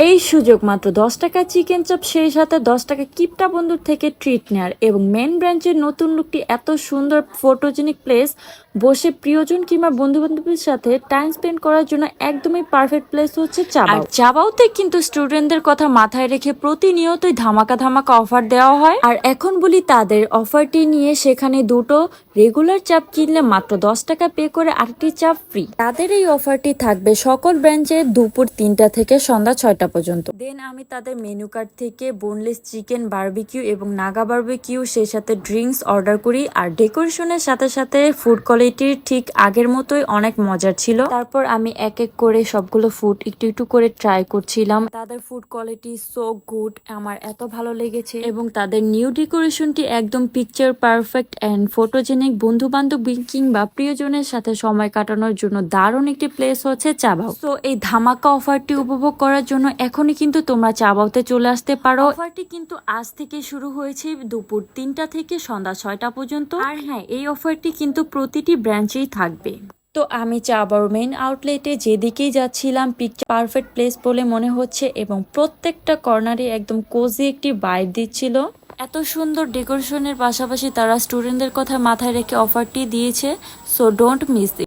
এই সুযোগ মাত্র 10 টাকা চিকেন চাপ, সেই সাথে 10 টাকা কিপটা বন্ধুর থেকে ট্রিট নেয়ার। এবং মেন ব্রাঞ্চের নতুন লুকটি এত সুন্দর ফটোজেনিক প্লেস, বসে প্রিয়জন কিংবা বন্ধু বান্ধবের সাথে টাইম স্পেন্ড করার জন্য একদমই পারফেক্ট প্লেস হচ্ছে চাবাও। আর চাবাওতে কিন্তু স্টুডেন্টদের কথা মাথায় রেখে প্রতিনিয়তই ধামাকা ধামাকা অফার দেওয়া হয়। আর এখন বলি তাদের অফারটি নিয়ে, সেখানে দুটো রেগুলার চাপ কিনলে মাত্র 10 টাকা পে করে আরেকটি চাপ ফ্রি। তাদের এই অফারটি থাকবে সকল ব্রাঞ্চে দুপুর 3টা থেকে সন্ধ্যা 6টা পর্যন্ত। দেন আমি তাদের মেনু কার্ড থেকে বোনলেস চিকেন, বারবিকিউ এবং নাগা বারবিকিউ, সেই সাথে ড্রিঙ্কস অর্ডার করি। আর ডেকোরেশনের সাথে সাথে ফুড কোয়ালিটি ঠিক আগের মতোই অনেক মজার ছিল। তারপর আমি এক এক করে সবগুলো ফুড একটু একটু করে ট্রাই করছিলাম। তাদের ফুড কোয়ালিটি সো গুড, আমার এত ভালো লেগেছে। এবং তাদের নিউ ডেকোরেশনটি একদম পিকচার পারফেক্ট অ্যান্ড ফটোজেনিক। বন্ধু বান্ধব কিংবা প্রিয়জনের সাথে সময় কাটানোর জন্য দারুণ একটি প্লেস হচ্ছে চাবাও। তো এই ধামাকা অফারটি উপভোগ করার জন্য এখনই কিন্তু তোমরা চাবাওতে চলে আসতে পারো। অফারটি কিন্তু আজ থেকে শুরু হয়েছে দুপুর 3টা থেকে সন্ধ্যা 6টা পর্যন্ত। আর হ্যাঁ, এই অফারটি কিন্তু প্রতিটি ব্রাঞ্চেই থাকবে। তো আমি চাবাওর মেইন আউটলেটে যেদিকেই যাচ্ছিলাম, পিকচার পারফেক্ট প্লেস বলে মনে হচ্ছে এবং প্রত্যেকটা কর্নারে একদম কোজি একটি ভাইব দিচ্ছিল। এত সুন্দর ডেকোরেশনের পাশাপাশি তারা স্টুডেন্টদের কথা মাথায় রেখে অফারটি দিয়েছে। So don't miss it.